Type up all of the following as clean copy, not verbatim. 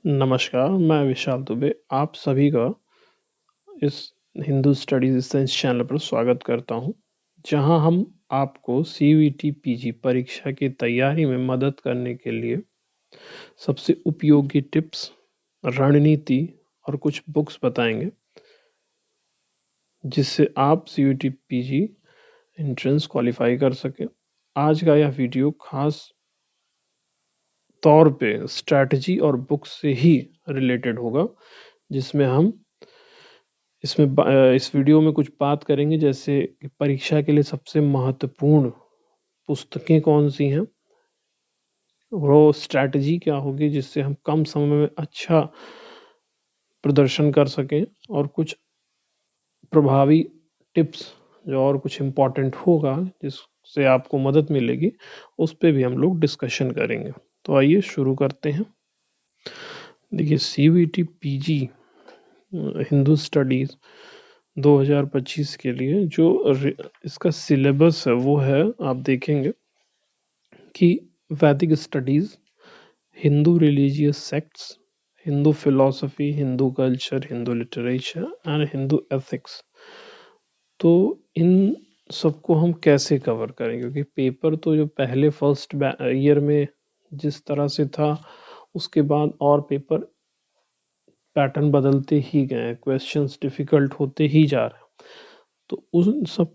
नमस्कार, मैं विशाल दुबे आप सभी का इस हिंदू स्टडीज साइंस चैनल पर स्वागत करता हूं, जहां हम आपको सीयूईटी पीजी परीक्षा की तैयारी में मदद करने के लिए सबसे उपयोगी टिप्स, रणनीति और कुछ बुक्स बताएंगे, जिससे आप सीयूईटी पीजी एंट्रेंस क्वालिफाई कर सकें। आज का यह वीडियो खास तौर पे स्ट्रैटेजी और बुक्स से ही रिलेटेड होगा, जिसमें हम इस वीडियो में कुछ बात करेंगे, जैसे कि परीक्षा के लिए सबसे महत्वपूर्ण पुस्तकें कौन सी हैं, वो स्ट्रैटेजी क्या होगी जिससे हम कम समय में अच्छा प्रदर्शन कर सकें, और कुछ प्रभावी टिप्स जो और कुछ इम्पोर्टेंट होगा जिससे आपको मदद मिलेगी, उस पे भी हम लोग डिस्कशन करेंगे। तो आइए शुरू करते हैं। देखिए, सीयूईटी पीजी हिंदू स्टडीज 2025 के लिए जो इसका सिलेबस है वो है, आप देखेंगे कि वैदिक studies, Hindu religious sects, Hindu philosophy, Hindu culture, Hindu literature and Hindu ethics. तो इन सबको हम कैसे कवर करें, क्योंकि पेपर तो जो पहले फर्स्ट ईयर में जिस तरह से था, उसके बाद और पेपर पैटर्न बदलते ही गए, क्वेश्चंस डिफिकल्ट होते ही जा रहे हैं। तो उन सब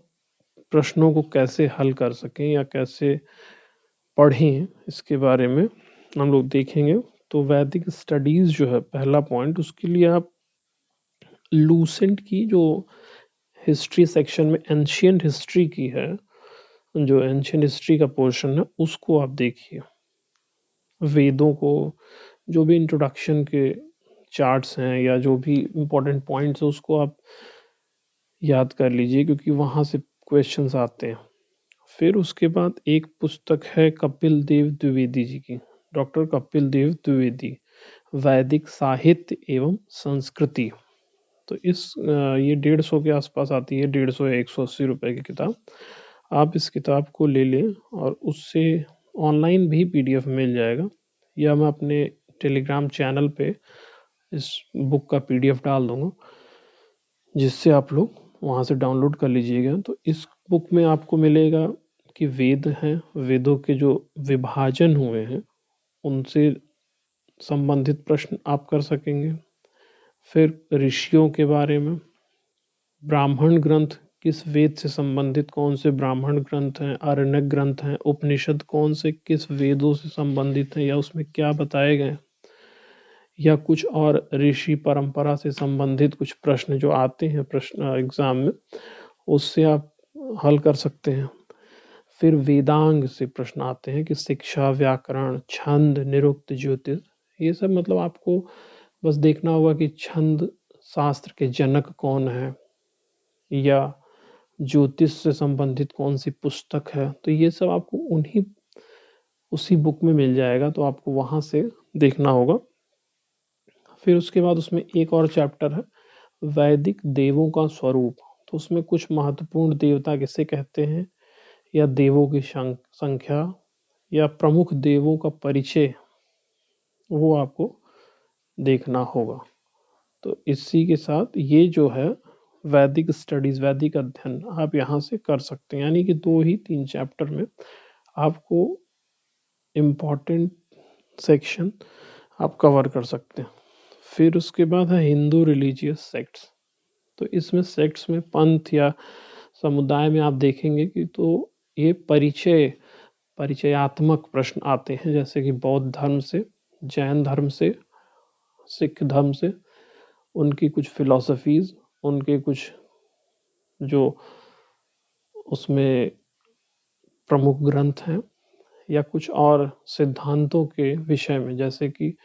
प्रश्नों को कैसे हल कर सकें या कैसे पढ़ें, इसके बारे में हम लोग देखेंगे। तो वैदिक स्टडीज जो है पहला पॉइंट, उसके लिए आप लूसेंट की जो हिस्ट्री सेक्शन में एंशियंट हिस्ट्री की है, जो एंशियंट हिस्ट्री का पोर्शन है, उसको आप देखिए। वेदों को जो भी इंट्रोडक्शन के चार्ट्स हैं या जो भी इम्पोर्टेंट पॉइंट्स है, उसको आप याद कर लीजिए, क्योंकि वहां से क्वेश्चंस आते हैं। फिर उसके बाद एक पुस्तक है कपिल देव द्विवेदी जी की, डॉक्टर कपिल देव द्विवेदी, वैदिक साहित्य एवं संस्कृति। तो ये 150 के आसपास आती है, 150 या 180 रुपए की किताब। आप इस किताब को ले लें, और उससे ऑनलाइन भी पीडीएफ मिल जाएगा, या मैं अपने टेलीग्राम चैनल पे इस बुक का पीडीएफ डाल दूंगा, जिससे आप लोग वहां से डाउनलोड कर लीजिएगा। तो इस बुक में आपको मिलेगा कि वेद हैं, वेदों के जो विभाजन हुए हैं उनसे संबंधित प्रश्न आप कर सकेंगे। फिर ऋषियों के बारे में, ब्राह्मण ग्रंथ किस वेद से संबंधित, कौन से ब्राह्मण ग्रंथ हैं, आरण्यक ग्रंथ हैं, उपनिषद कौन से किस वेदों से संबंधित हैं या उसमें क्या बताए गए, या कुछ और ऋषि परंपरा से संबंधित कुछ प्रश्न जो आते हैं प्रश्न एग्जाम में, उससे आप हल कर सकते हैं। फिर वेदांग से प्रश्न आते हैं कि शिक्षा, व्याकरण, छंद, निरुक्त, ज्योतिष, ये सब मतलब आपको बस देखना होगा कि छंद शास्त्र के जनक कौन है, या ज्योतिष से संबंधित कौन सी पुस्तक है। तो ये सब आपको उसी बुक में मिल जाएगा, तो आपको वहां से देखना होगा। फिर उसके बाद उसमें एक और चैप्टर है, वैदिक देवों का स्वरूप। तो उसमें कुछ महत्वपूर्ण देवता किसे कहते हैं, या देवों की संख्या, या प्रमुख देवों का परिचय, वो आपको देखना होगा। तो इसी के साथ ये जो है वैदिक स्टडीज, वैदिक अध्ययन आप यहाँ से कर सकते हैं, यानी कि 2 ही 3 चैप्टर में आपको इम्पोर्टेंट सेक्शन आप कवर कर सकते हैं। फिर उसके बाद है हिंदू रिलीजियस सेक्ट्स। तो इसमें सेक्ट्स में पंथ या समुदाय में आप देखेंगे कि तो ये परिचयात्मक प्रश्न आते हैं, जैसे कि बौद्ध धर्म से, जैन धर्म से, सिख धर्म से, उनकी कुछ फिलॉसफीज, उनके कुछ जो उसमें प्रमुख ग्रंथ हैं, या कुछ और सिद्धांतों के विषय में, जैसे कि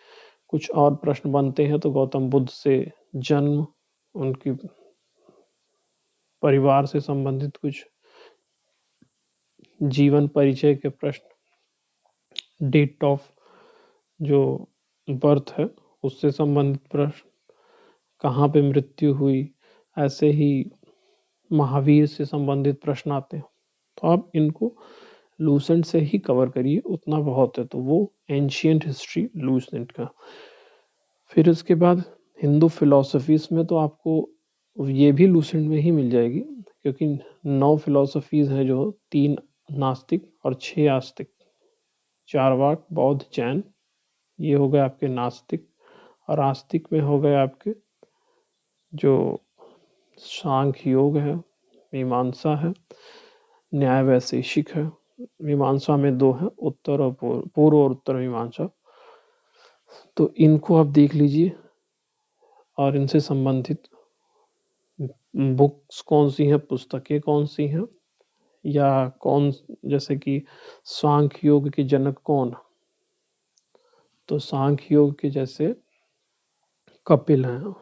कुछ और प्रश्न बनते हैं तो गौतम बुद्ध से जन्म, उनकी परिवार से संबंधित कुछ जीवन परिचय के प्रश्न, डेट ऑफ जो बर्थ है उससे संबंधित प्रश्न, कहाँ पे मृत्यु हुई, ऐसे ही महावीर से संबंधित प्रश्न आते हैं। तो आप इनको लूसेंट से ही कवर करिए, उतना बहुत है। तो वो एंशियंट हिस्ट्री लूसेंट का। फिर उसके बाद हिंदू फिलॉसफीज में तो आपको ये भी लूसेंट में ही मिल जाएगी, क्योंकि 9 फिलॉसफीज हैं, जो 3 नास्तिक और 6 आस्तिक। चारवाक, बौद्ध, जैन, ये हो गए आपके नास्तिक। और आस्तिक में हो गए आपके जो सांख्य योग है, मीमांसा है, न्याय वैशेषिक है। मीमांसा में 2 है, उत्तर और पूर्व और उत्तर मीमांसा। तो इनको आप देख लीजिए, और इनसे संबंधित बुक्स कौन सी हैं, पुस्तकें कौन सी हैं, या कौन, जैसे कि सांख्य योग के जनक कौन, तो सांख्य योग के जैसे कपिल हैं,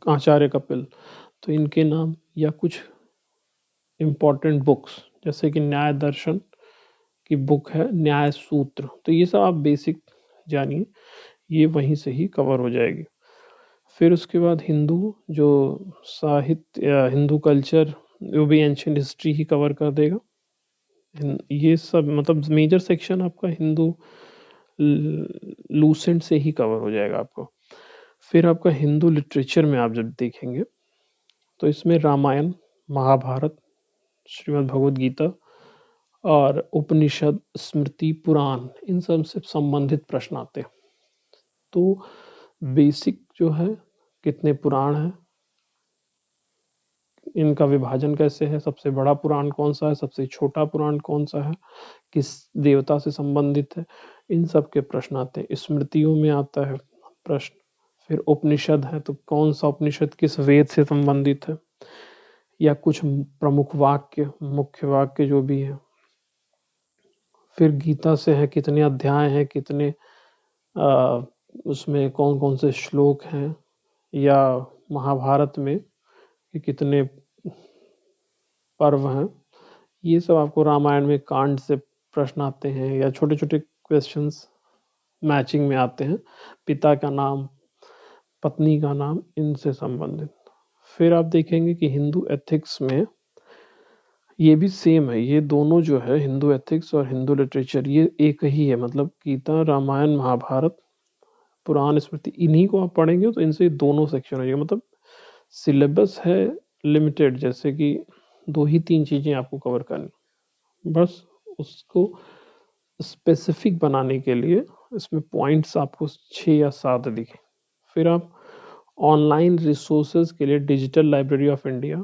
आचार्य कपिल। तो इनके नाम, या कुछ इम्पोर्टेंट बुक्स, जैसे कि न्याय दर्शन की बुक है न्याय सूत्र। तो ये सब आप बेसिक जानिए, ये वहीं से ही कवर हो जाएगी। फिर उसके बाद हिंदू जो साहित्य, हिंदू कल्चर, वो भी एंशियंट हिस्ट्री ही कवर कर देगा। ये सब मतलब मेजर सेक्शन आपका हिंदू लूसेंट से ही कवर हो जाएगा आपको। फिर आपका हिंदू लिटरेचर में आप जब देखेंगे, तो इसमें रामायण, महाभारत, श्रीमद् भगवद गीता और उपनिषद, स्मृति, पुराण, इन सब से संबंधित प्रश्न आते हैं। तो बेसिक जो है, कितने पुराण हैं, इनका विभाजन कैसे है, सबसे बड़ा पुराण कौन सा है, सबसे छोटा पुराण कौन सा है, किस देवता से संबंधित है, इन सब के प्रश्न आते हैं। स्मृतियों में आता है प्रश्न। फिर उपनिषद है, तो कौन सा उपनिषद किस वेद से संबंधित है, या कुछ प्रमुख वाक्य, मुख्य वाक्य जो भी है। फिर गीता से है, कितने अध्याय हैं, कितने उसमें कौन कौन से श्लोक हैं, या महाभारत में कि कितने पर्व हैं। ये सब आपको रामायण में कांड से प्रश्न आते हैं, या छोटे छोटे क्वेश्चंस मैचिंग में आते हैं, पिता का नाम, पत्नी का नाम, इनसे संबंधित। फिर आप देखेंगे कि हिंदू एथिक्स में ये भी सेम है, ये दोनों जो है हिंदू एथिक्स और हिंदू लिटरेचर, ये एक ही है। मतलब गीता, रामायण, महाभारत, पुराण, स्मृति, इन्हीं को आप पढ़ेंगे तो इनसे दोनों सेक्शन हो जाएगा। मतलब सिलेबस है लिमिटेड, जैसे कि 2 ही 3 चीजें आपको कवर करनी, बस उसको स्पेसिफिक बनाने के लिए इसमें पॉइंट्स आपको 6 या 7 दिखे। फिर आप ऑनलाइन रिसोर्सेज के लिए डिजिटल लाइब्रेरी ऑफ इंडिया,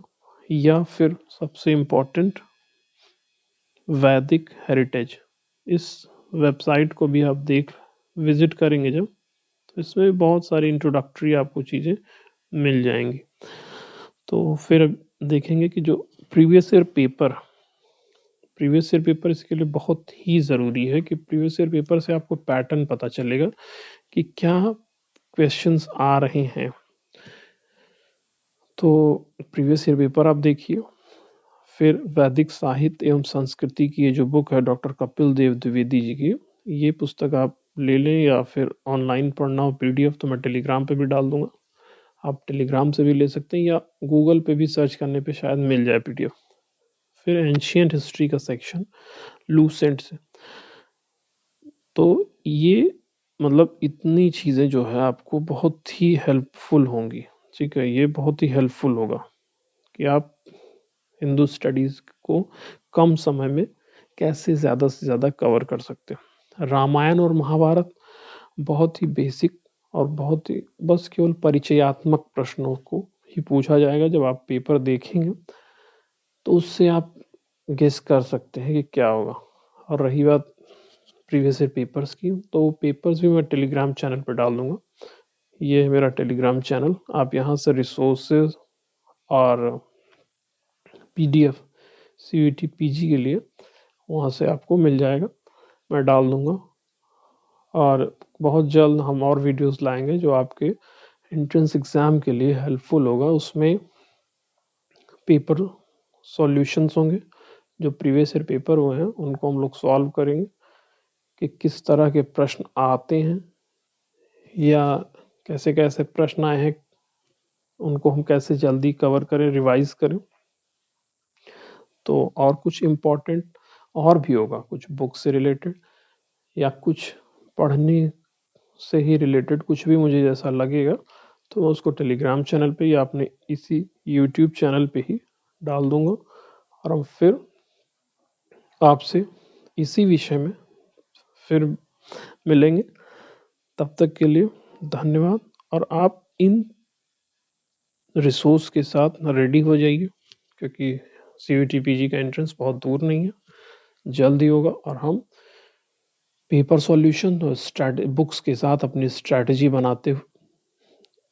या फिर सबसे इम्पोर्टेंट वैदिक हेरिटेज, इस वेबसाइट को भी आप विजिट करेंगे जब, तो इसमें बहुत सारी इंट्रोडक्टरी आपको चीज़ें मिल जाएंगी। तो फिर देखेंगे कि जो प्रीवियस ईयर पेपर इसके लिए बहुत ही ज़रूरी है, कि प्रीवियस ईयर पेपर से आपको पैटर्न पता चलेगा कि क्या क्वेश्चंस आ रहे हैं। तो प्रीवियस ईयर पेपर आप देखिए। फिर वैदिक साहित्य एवं संस्कृति की ये जो बुक है डॉक्टर कपिल देव द्विवेदी जी की, ये पुस्तक आप ले लें, या फिर ऑनलाइन पढ़ना हो पीडीएफ तो मैं टेलीग्राम पे भी डाल दूंगा, आप टेलीग्राम से भी ले सकते हैं, या गूगल पे भी सर्च करने पे शायद मिल जाए पीडीएफ। फिर एंशियंट हिस्ट्री का सेक्शन लूसेंट से। तो ये मतलब इतनी चीज़ें जो है आपको बहुत ही हेल्पफुल होंगी, ठीक है, ये बहुत ही हेल्पफुल होगा कि आप हिंदू स्टडीज़ को कम समय में कैसे ज़्यादा से ज़्यादा कवर कर सकते हैं। रामायण और महाभारत बहुत ही बेसिक और बहुत ही बस केवल परिचयात्मक प्रश्नों को ही पूछा जाएगा। जब आप पेपर देखेंगे तो उससे आप गेस कर सकते हैं कि क्या होगा। और रही बात प्रीवियस ईयर पेपर्स की, तो पेपर्स भी मैं टेलीग्राम चैनल पर डाल दूंगा। ये है मेरा टेलीग्राम चैनल, आप यहाँ से रिसोर्सेज और पीडीएफ सीयूईटी पीजी के लिए वहाँ से आपको मिल जाएगा, मैं डाल दूंगा। और बहुत जल्द हम और वीडियोस लाएंगे जो आपके एंट्रेंस एग्ज़ाम के लिए हेल्पफुल होगा। उसमें पेपर सॉल्यूशंस होंगे, जो प्रीवियस ईयर पेपर हुए हैं उनको हम लोग सॉल्व करेंगे कि किस तरह के प्रश्न आते हैं, या कैसे कैसे प्रश्न आए हैं उनको हम कैसे जल्दी कवर करें, रिवाइज करें। तो और कुछ इम्पोर्टेंट और भी होगा, कुछ बुक से रिलेटेड, या कुछ पढ़ने से ही रिलेटेड कुछ भी मुझे जैसा लगेगा तो मैं उसको टेलीग्राम चैनल पे या अपने इसी यूट्यूब चैनल पे ही डाल दूंगा और हम फिर आपसे इसी विषय में फिर मिलेंगे। तब तक के लिए धन्यवाद। और आप इन रिसोर्स के साथ रेडी हो जाइए, क्योंकि सीयूटी पीजी का एंट्रेंस बहुत दूर नहीं है, जल्द ही होगा और हम पेपर सॉल्यूशन और बुक्स के साथ अपनी स्ट्रैटेजी बनाते हुए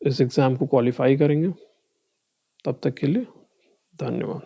इस एग्ज़ाम को क्वालिफाई करेंगे। तब तक के लिए धन्यवाद।